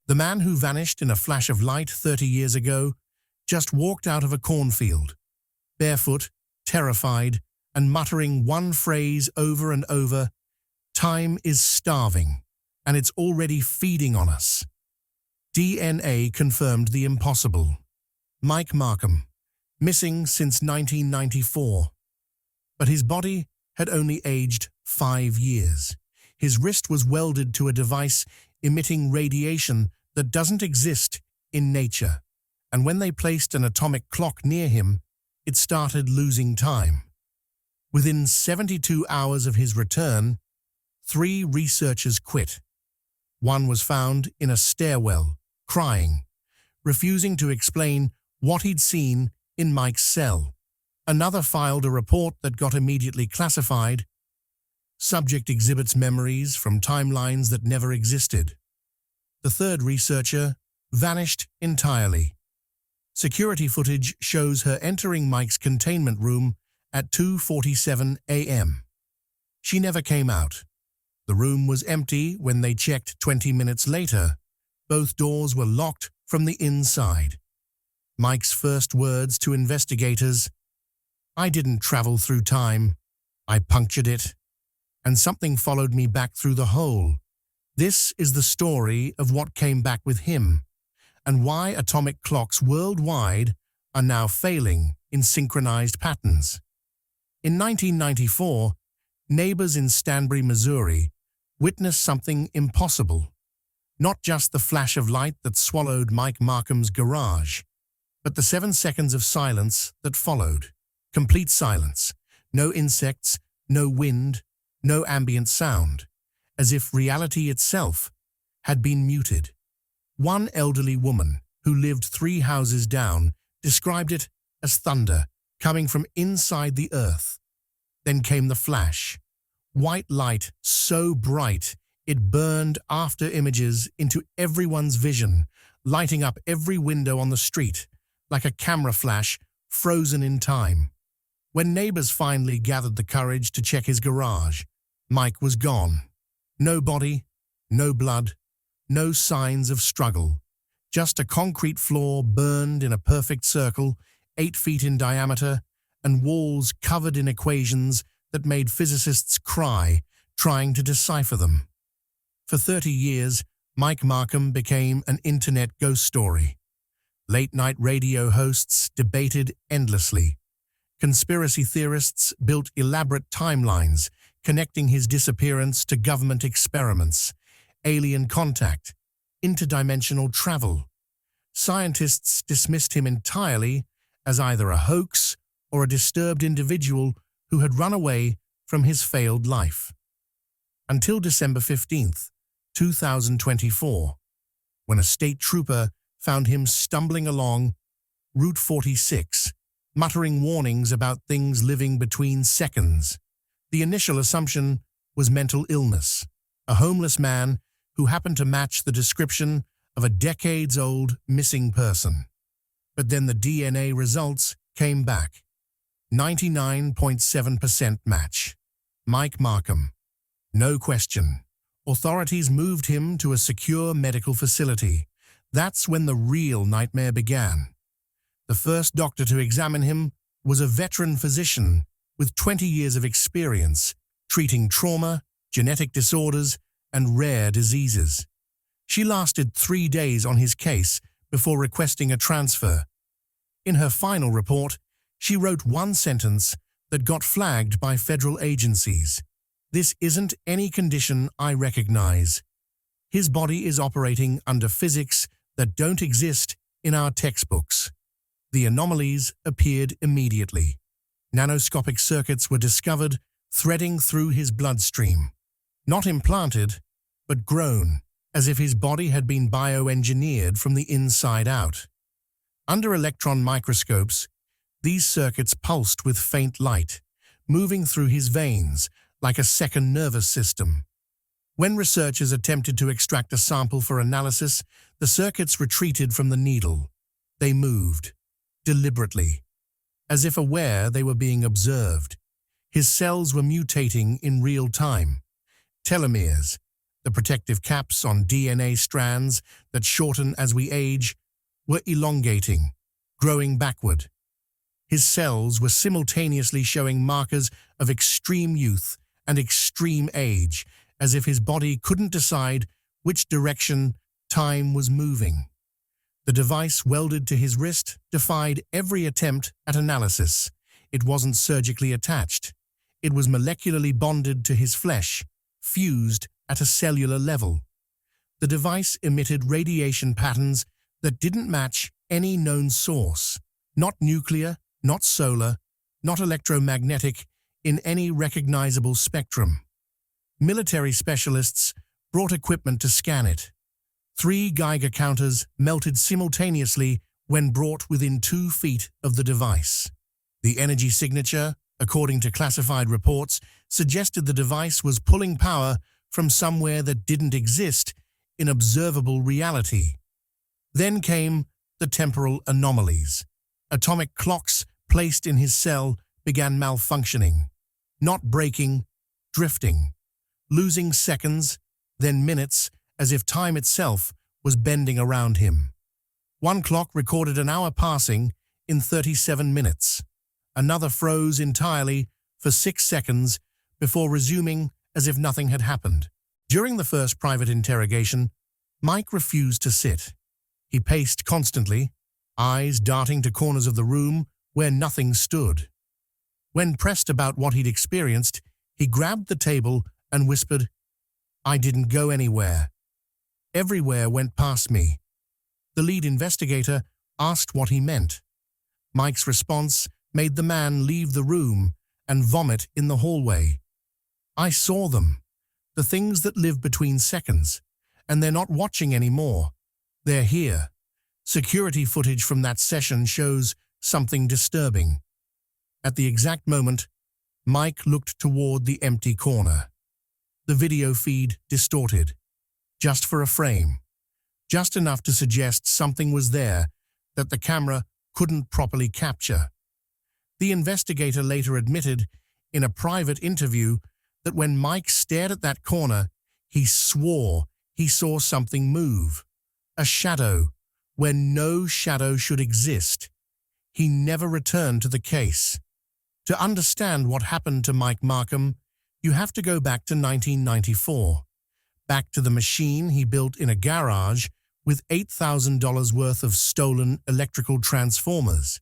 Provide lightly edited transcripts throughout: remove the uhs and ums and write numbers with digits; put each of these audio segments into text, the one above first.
The man who vanished in a flash of light 30 years ago just walked out of a cornfield, barefoot, terrified, and muttering one phrase over and over, "Time is starving, and it's already feeding on us." DNA confirmed the impossible. Mike Markham, missing since 1994. But his body had only aged 5 years. His wrist was welded to a device emitting radiation that doesn't exist in nature, and when they placed an atomic clock near him, it started losing time. Within 72 hours of his return, 3 researchers quit. One was found in a stairwell, crying, refusing to explain what he'd seen in Mike's cell. Another filed a report that got immediately classified. Subject exhibits memories from timelines that never existed. The third researcher vanished entirely. Security footage shows her entering Mike's containment room at 2:47 a.m. She never came out. The room was empty when they checked 20 minutes later. Both doors were locked from the inside. Mike's first words to investigators: "I didn't travel through time. I punctured it, and something followed me back through the hole." This is the story of what came back with him, and why atomic clocks worldwide are now failing in synchronized patterns. In 1994, neighbors in Stanbury, Missouri, witnessed something impossible. Not just the flash of light that swallowed Mike Markham's garage, but the 7 seconds of silence that followed. Complete silence. No insects, no wind, no ambient sound, as if reality itself had been muted. One elderly woman, who lived 3 houses down, described it as thunder coming from inside the earth. Then came the flash. White light so bright it burned after images into everyone's vision, lighting up every window on the street, like a camera flash frozen in time. When neighbors finally gathered the courage to check his garage, Mike was gone. No body, no blood, no signs of struggle. Just a concrete floor burned in a perfect circle, 8 feet in diameter, and walls covered in equations that made physicists cry, trying to decipher them. For 30 years, Mike Markham became an internet ghost story. Late-night radio hosts debated endlessly. Conspiracy theorists built elaborate timelines, connecting his disappearance to government experiments, alien contact, interdimensional travel. Scientists dismissed him entirely as either a hoax or a disturbed individual who had run away from his failed life. Until December 15th, 2024, when a state trooper found him stumbling along Route 46, muttering warnings about things living between seconds. The initial assumption was mental illness, a homeless man who happened to match the description of a decades-old missing person. But then the DNA results came back. 99.7% match. Mike Markham. No question. Authorities moved him to a secure medical facility. That's when the real nightmare began. The first doctor to examine him was a veteran physician with 20 years of experience treating trauma, genetic disorders, and rare diseases. She lasted 3 days on his case before requesting a transfer. In her final report, she wrote one sentence that got flagged by federal agencies. "This isn't any condition I recognize. His body is operating under physics that don't exist in our textbooks." The anomalies appeared immediately. Nanoscopic circuits were discovered threading through his bloodstream. Not implanted, but grown, as if his body had been bioengineered from the inside out. Under electron microscopes, these circuits pulsed with faint light, moving through his veins like a second nervous system. When researchers attempted to extract a sample for analysis, the circuits retreated from the needle. They moved, deliberately, as if aware they were being observed. His cells were mutating in real time. Telomeres, The protective caps on DNA strands that shorten as we age were elongating, growing backward. His cells were simultaneously showing markers of extreme youth and extreme age, as if his body couldn't decide which direction time was moving. The device welded to his wrist defied every attempt at analysis. It wasn't surgically attached. It was molecularly bonded to his flesh, fused at a cellular level. The device emitted radiation patterns that didn't match any known source, not nuclear, not solar, not electromagnetic, in any recognizable spectrum. Military specialists brought equipment to scan it. 3 Geiger counters melted simultaneously when brought within 2 feet of the device. The energy signature, according to classified reports, suggested the device was pulling power from somewhere that didn't exist in observable reality. Then came the temporal anomalies. Atomic clocks placed in his cell began malfunctioning, not breaking, drifting, losing seconds, then minutes, as if time itself was bending around him. One clock recorded an hour passing in 37 minutes. Another froze entirely for 6 seconds before resuming as if nothing had happened. During the first private interrogation, Mike refused to sit. He paced constantly, eyes darting to corners of the room where nothing stood. When pressed about what he'd experienced, he grabbed the table and whispered, "I didn't go anywhere. Everywhere went past me." The lead investigator asked what he meant. Mike's response made the man leave the room and vomit in the hallway. "I saw them. The things that live between seconds. And they're not watching anymore. They're here." Security footage from that session shows something disturbing. At the exact moment, Mike looked toward the empty corner. The video feed distorted, just for a frame, just enough to suggest something was there that the camera couldn't properly capture. The investigator later admitted in a private interview that when Mike stared at that corner, he swore he saw something move, a shadow, where no shadow should exist. He never returned to the case. To understand what happened to Mike Markham, you have to go back to 1994, back to the machine he built in a garage with $8,000 worth of stolen electrical transformers.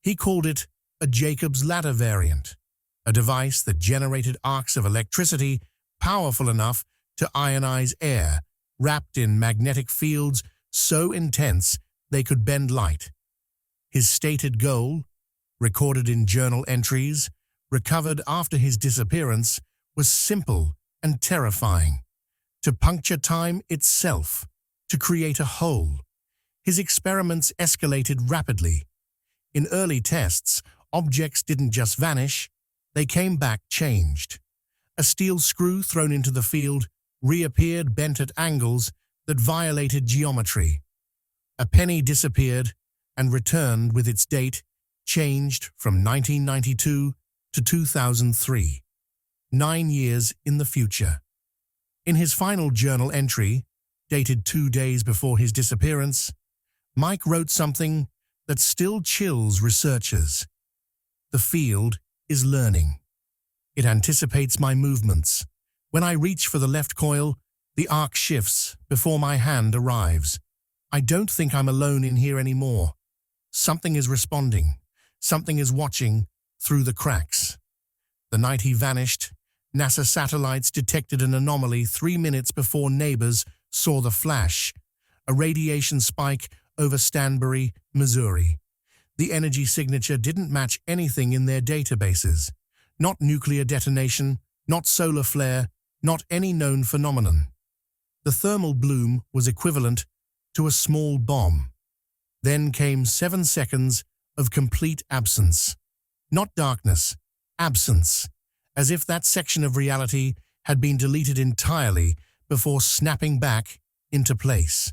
He called it a Jacob's Ladder variant, a device that generated arcs of electricity powerful enough to ionize air, wrapped in magnetic fields so intense they could bend light. His stated goal, recorded in journal entries, recovered after his disappearance, was simple and terrifying: to puncture time itself, to create a hole. His experiments escalated rapidly. In early tests, objects didn't just vanish, they came back changed. A steel screw thrown into the field reappeared bent at angles that violated geometry. A penny disappeared and returned with its date changed from 1992 to 2003, 9 years in the future. In his final journal entry, dated 2 days before his disappearance, Mike wrote something that still chills researchers. "The field is learning. It anticipates my movements. When I reach for the left coil, the arc shifts before my hand arrives. I don't think I'm alone in here anymore. Something is responding. Something is watching through the cracks." The night he vanished, NASA satellites detected an anomaly 3 minutes before neighbors saw the flash, a radiation spike over Stanbury, Missouri. The energy signature didn't match anything in their databases. Not nuclear detonation, not solar flare, not any known phenomenon. The thermal bloom was equivalent to a small bomb. Then came 7 seconds of complete absence. Not darkness, absence, as if that section of reality had been deleted entirely before snapping back into place.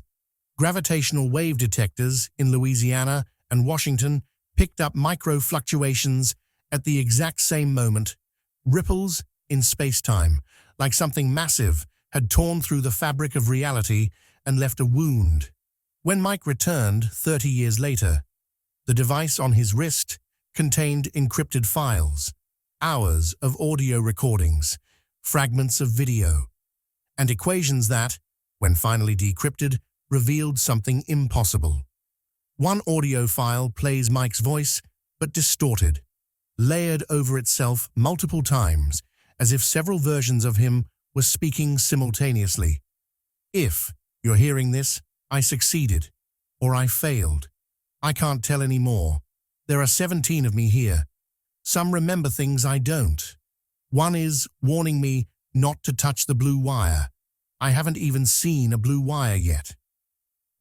Gravitational wave detectors in Louisiana and Washington picked up micro-fluctuations at the exact same moment, ripples in space-time, like something massive had torn through the fabric of reality and left a wound. When Mike returned 30 years later, the device on his wrist contained encrypted files, hours of audio recordings, fragments of video, and equations that, when finally decrypted, revealed something impossible. One audio file plays Mike's voice, but distorted, layered over itself multiple times, as if several versions of him were speaking simultaneously. If you're hearing this, I succeeded, or I failed. I can't tell any more. There are 17 of me here. Some remember things I don't. One is warning me not to touch the blue wire. I haven't even seen a blue wire yet.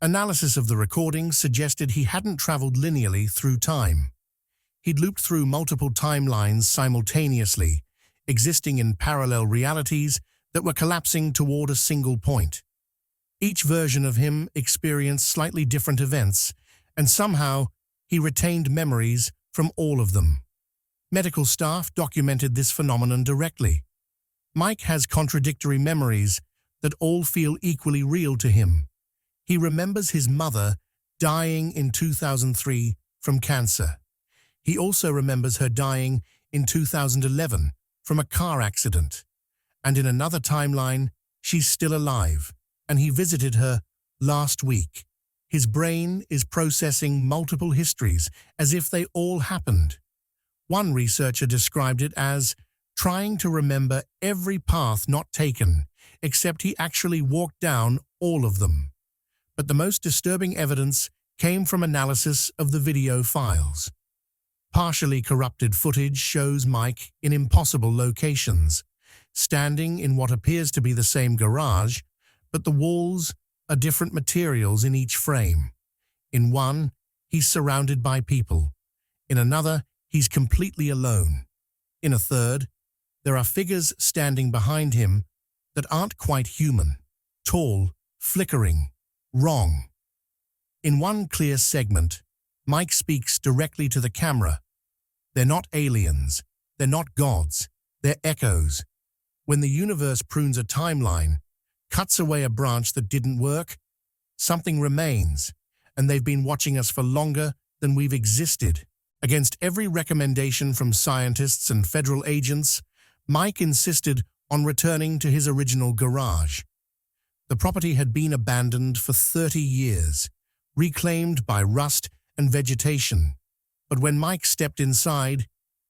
Analysis of the recordings suggested he hadn't traveled linearly through time. He'd looped through multiple timelines simultaneously, existing in parallel realities that were collapsing toward a single point. Each version of him experienced slightly different events, and somehow he retained memories from all of them. Medical staff documented this phenomenon directly. Mike has contradictory memories that all feel equally real to him. He remembers his mother dying in 2003 from cancer. He also remembers her dying in 2011 from a car accident. And in another timeline, she's still alive, and he visited her last week. His brain is processing multiple histories as if they all happened. One researcher described it as trying to remember every path not taken, except he actually walked down all of them. But the most disturbing evidence came from analysis of the video files. Partially corrupted footage shows Mike in impossible locations, standing in what appears to be the same garage, but the walls are different materials in each frame. In one, he's surrounded by people. In another, he's completely alone. In a third, there are figures standing behind him that aren't quite human, tall, flickering, wrong. In one clear segment, Mike speaks directly to the camera. They're not aliens, they're not gods, they're echoes. When the universe prunes a timeline, cuts away a branch that didn't work, something remains, and they've been watching us for longer than we've existed. Against every recommendation from scientists and federal agents, Mike insisted on returning to his original garage. The property had been abandoned for 30 years, reclaimed by rust and vegetation. But when Mike stepped inside,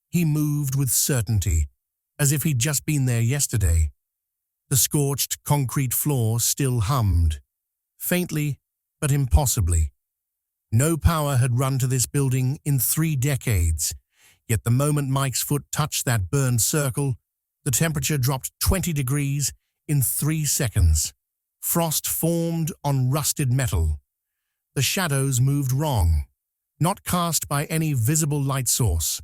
he moved with certainty, as if he'd just been there yesterday. The scorched concrete floor still hummed, faintly but impossibly. No power had run to this building in 3 decades, yet the moment Mike's foot touched that burned circle, the temperature dropped 20 degrees in 3 seconds. Frost formed on rusted metal. The shadows moved wrong, not cast by any visible light source,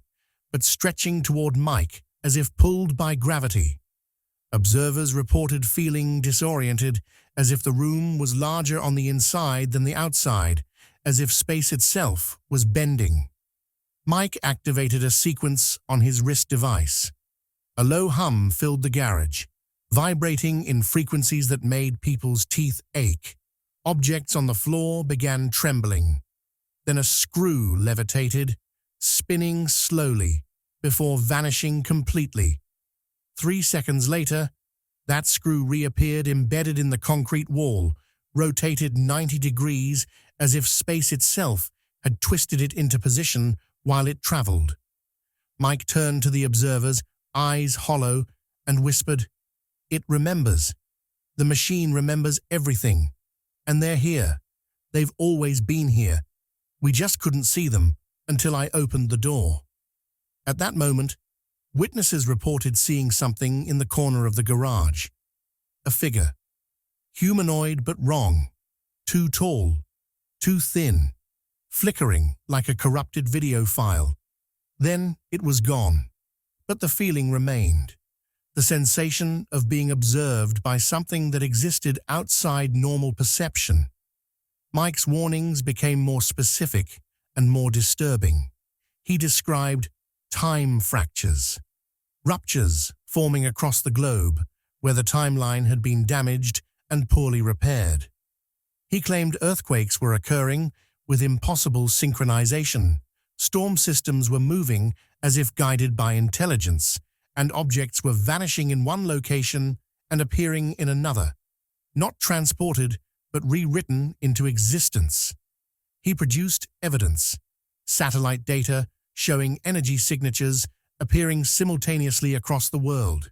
but stretching toward Mike as if pulled by gravity. Observers reported feeling disoriented, as if the room was larger on the inside than the outside, as if space itself was bending. Mike activated a sequence on his wrist device. A low hum filled the garage, vibrating in frequencies that made people's teeth ache. Objects on the floor began trembling. Then a screw levitated, spinning slowly, before vanishing completely. 3 seconds later, that screw reappeared embedded in the concrete wall, rotated 90 degrees as if space itself had twisted it into position while it traveled. Mike turned to the observers, eyes hollow, and whispered, "It remembers. The machine remembers everything. And they're here. They've always been here. We just couldn't see them until I opened the door." At that moment, witnesses reported seeing something in the corner of the garage. A figure. Humanoid but wrong. Too tall. Too thin. Flickering like a corrupted video file. Then it was gone. But the feeling remained. The sensation of being observed by something that existed outside normal perception. Mike's warnings became more specific and more disturbing. He described time fractures, ruptures forming across the globe, where the timeline had been damaged and poorly repaired. He claimed earthquakes were occurring with impossible synchronization. Storm systems were moving as if guided by intelligence, and objects were vanishing in one location and appearing in another, not transported but rewritten into existence. He produced evidence, satellite data showing energy signatures appearing simultaneously across the world.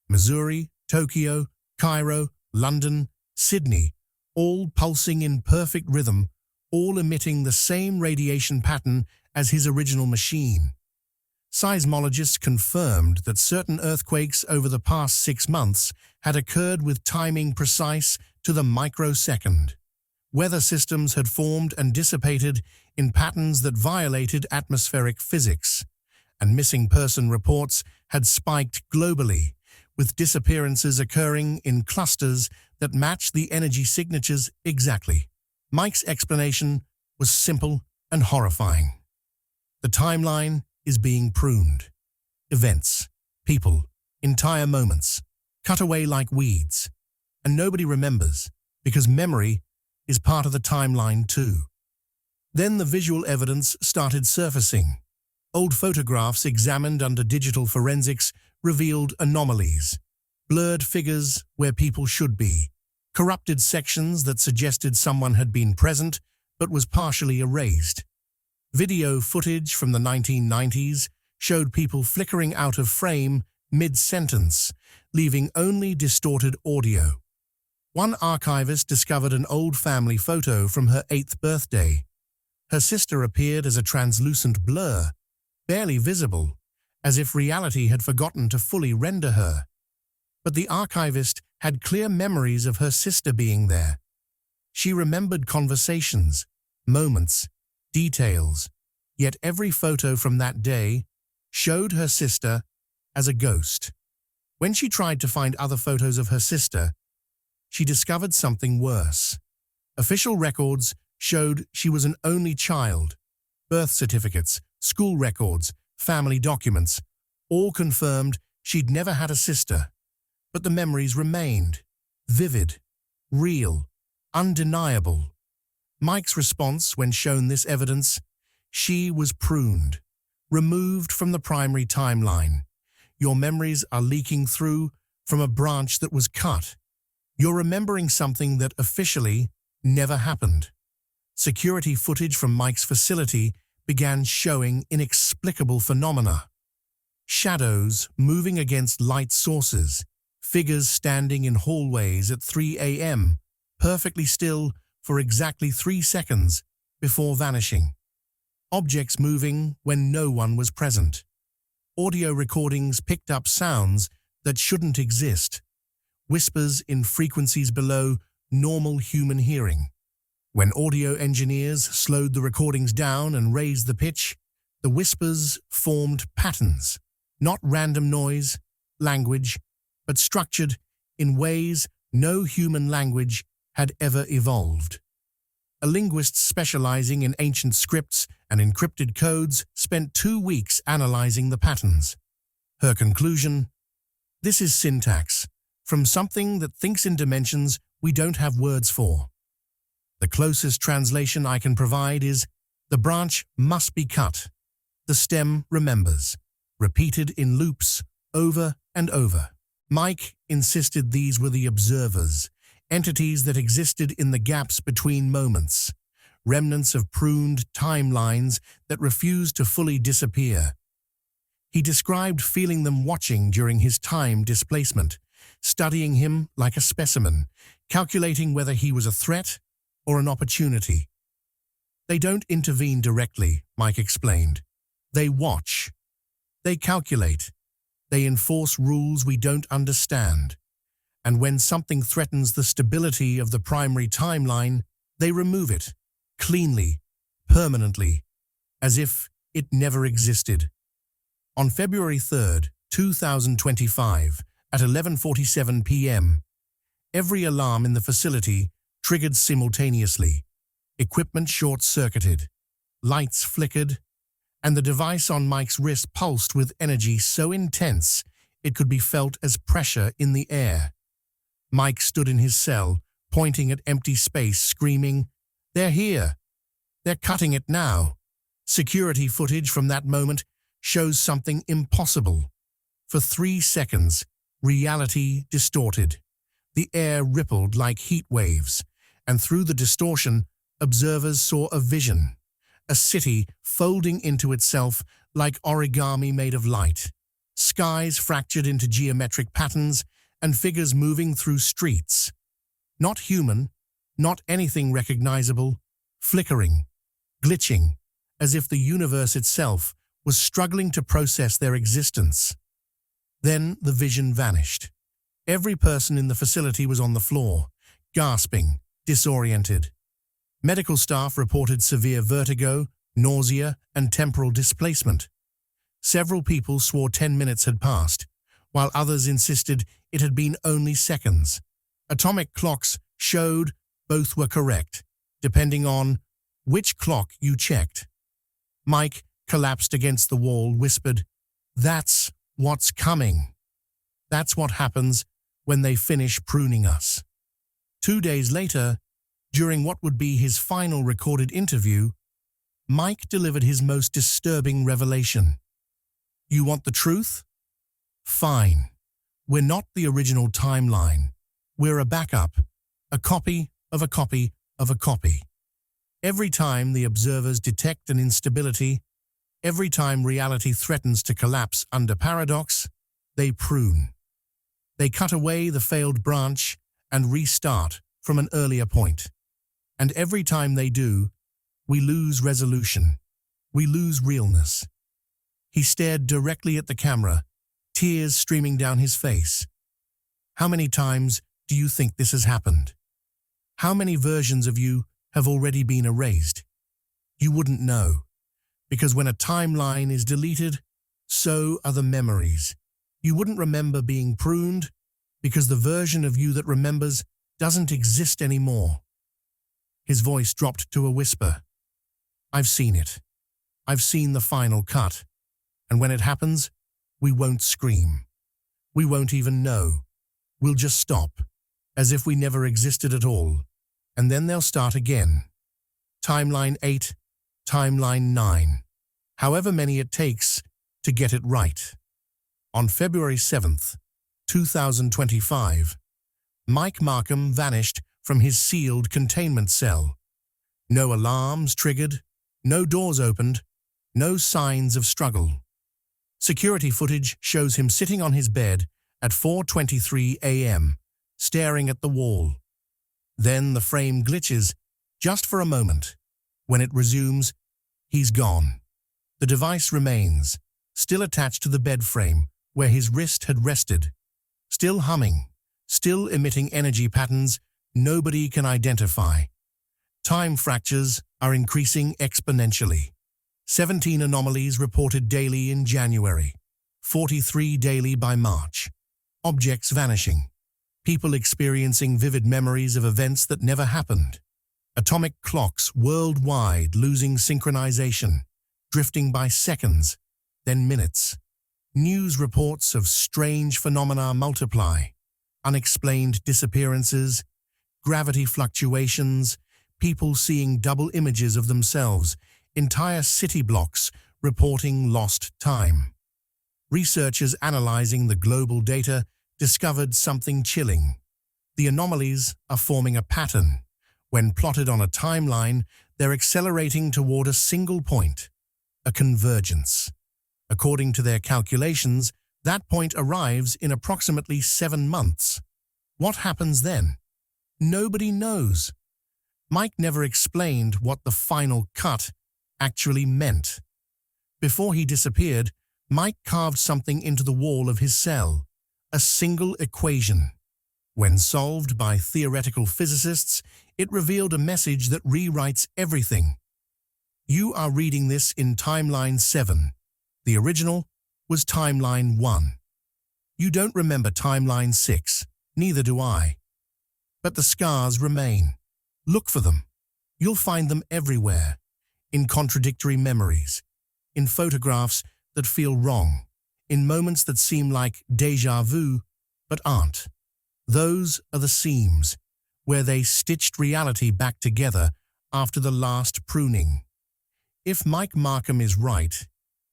Missouri, Tokyo, Cairo, London, Sydney, all pulsing in perfect rhythm, all emitting the same radiation pattern as his original machine. Seismologists confirmed that certain earthquakes over the past 6 months had occurred with timing precise to the microsecond. Weather systems had formed and dissipated in patterns that violated atmospheric physics, and missing person reports had spiked globally, with disappearances occurring in clusters that matched the energy signatures exactly. Mike's explanation was simple and horrifying. The timeline is being pruned. Events, people, entire moments, cut away like weeds. And nobody remembers, because memory is part of the timeline too. Then the visual evidence started surfacing. Old photographs examined under digital forensics revealed anomalies, blurred figures where people should be, corrupted sections that suggested someone had been present but was partially erased. Video footage from the 1990s showed people flickering out of frame mid-sentence, leaving only distorted audio. One archivist discovered an old family photo from her 8th birthday. Her sister appeared as a translucent blur, barely visible, as if reality had forgotten to fully render her. But the archivist had clear memories of her sister being there. She remembered conversations, moments, details, yet every photo from that day showed her sister as a ghost. When she tried to find other photos of her sister, she discovered something worse. Official records showed she was an only child. Birth certificates, school records, family documents, all confirmed she'd never had a sister. But the memories remained, vivid, real, undeniable. Mike's response when shown this evidence: she was pruned, removed from the primary timeline. Your memories are leaking through from a branch that was cut. You're remembering something that officially never happened. Security footage from Mike's facility began showing inexplicable phenomena. Shadows moving against light sources, figures standing in hallways at 3 a.m., perfectly still for exactly 3 seconds before vanishing. Objects moving when no one was present. Audio recordings picked up sounds that shouldn't exist. Whispers in frequencies below normal human hearing. When audio engineers slowed the recordings down and raised the pitch, the whispers formed patterns, not random noise, language, but structured in ways no human language had ever evolved. A linguist specializing in ancient scripts and encrypted codes spent 2 weeks analyzing the patterns. Her conclusion: this is syntax, from something that thinks in dimensions we don't have words for. The closest translation I can provide is, the branch must be cut. The stem remembers, repeated in loops, over and over. Mike insisted these were the observers, entities that existed in the gaps between moments, remnants of pruned timelines that refused to fully disappear. He described feeling them watching during his time displacement, studying him like a specimen, calculating whether he was a threat or an opportunity. They don't intervene directly, Mike explained. They watch. They calculate. They enforce rules we don't understand. And when something threatens the stability of the primary timeline, they remove it, cleanly, permanently, as if it never existed. On February 3, 2025, at 11:47 p.m., every alarm in the facility triggered simultaneously. Equipment short-circuited, lights flickered, and the device on Mike's wrist pulsed with energy so intense It could be felt as pressure in the air. Mike stood in his cell, pointing at empty space, screaming, "They're here! They're cutting it now!" Security footage from that moment shows something impossible. For 3 seconds, reality distorted. The air rippled like heat waves, and through the distortion, observers saw a vision. A city folding into itself like origami made of light. Skies fractured into geometric patterns and figures moving through streets. Not human, not anything recognizable, flickering, glitching, as if the universe itself was struggling to process their existence. Then the vision vanished. Every person in the facility was on the floor, gasping, disoriented. Medical staff reported severe vertigo, nausea, and temporal displacement. Several people swore 10 minutes had passed, while others insisted it had been only seconds. Atomic clocks showed both were correct, depending on which clock you checked. Mike collapsed against the wall, whispered, "That's what's coming. That's what happens when they finish pruning us." 2 days later, during what would be his final recorded interview, Mike delivered his most disturbing revelation. "You want the truth? Fine. We're not the original timeline. We're a backup, a copy of a copy of a copy. Every time the observers detect an instability, every time reality threatens to collapse under paradox, they prune. They cut away the failed branch and restart from an earlier point. And every time they do, we lose resolution. We lose realness." He stared directly at the camera, tears streaming down his face. "How many times do you think this has happened? How many versions of you have already been erased? You wouldn't know, because when a timeline is deleted, so are the memories. You wouldn't remember being pruned, because the version of you that remembers doesn't exist anymore." His voice dropped to a whisper. "I've seen it. I've seen the final cut. And when it happens, we won't scream. We won't even know. We'll just stop, as if we never existed at all. And then they'll start again. Timeline 8, Timeline 9. However many it takes to get it right." On February 7th, 2025, Mike Markham vanished from his sealed containment cell. No alarms triggered, no doors opened, no signs of struggle. Security footage shows him sitting on his bed at 4:23 a.m., staring at the wall. Then the frame glitches just for a moment. When it resumes, he's gone. The device remains, still attached to the bed frame where his wrist had rested, still humming, still emitting energy patterns nobody can identify. Time fractures are increasing exponentially. 17 anomalies reported daily in January, 43 daily by March. Objects vanishing. People experiencing vivid memories of events that never happened. Atomic clocks worldwide losing synchronization, drifting by seconds, then minutes. News reports of strange phenomena multiply. Unexplained disappearances, gravity fluctuations, people seeing double images of themselves, entire city blocks reporting lost time. Researchers analyzing the global data discovered something chilling. The anomalies are forming a pattern. When plotted on a timeline, they're accelerating toward a single point, a convergence. According to their calculations, that point arrives in approximately 7 months. What happens then? Nobody knows. Mike never explained what the final cut actually meant. Before he disappeared, Mike carved something into the wall of his cell, a single equation. When solved by theoretical physicists, it revealed a message that rewrites everything. You are reading this in Timeline 7. The original was Timeline 1. You don't remember Timeline 6, neither do I. But the scars remain. Look for them. You'll find them everywhere. In contradictory memories, in photographs that feel wrong, in moments that seem like déjà vu, but aren't. Those are the seams, where they stitched reality back together after the last pruning. If Mike Markham is right,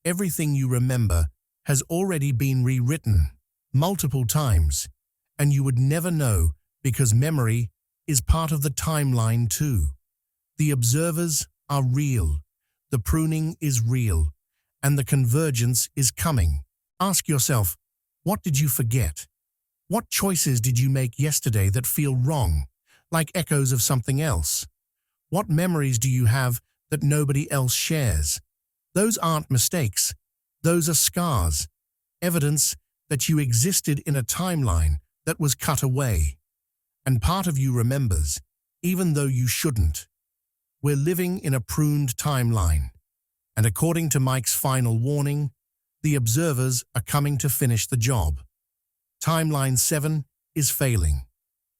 everything you remember has already been rewritten multiple times, and you would never know because memory is part of the timeline too. The observers are real, the pruning is real, and the convergence is coming. Ask yourself, what did you forget? What choices did you make yesterday that feel wrong, like echoes of something else? What memories do you have that nobody else shares? Those aren't mistakes. Those are scars, evidence that you existed in a timeline that was cut away. And part of you remembers, even though you shouldn't. We're living in a pruned timeline, and according to Mike's final warning, the observers are coming to finish the job. Timeline 7 is failing.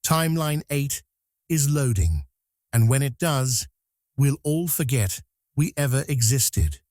Timeline 8 is loading. And when it does, we'll all forget we ever existed.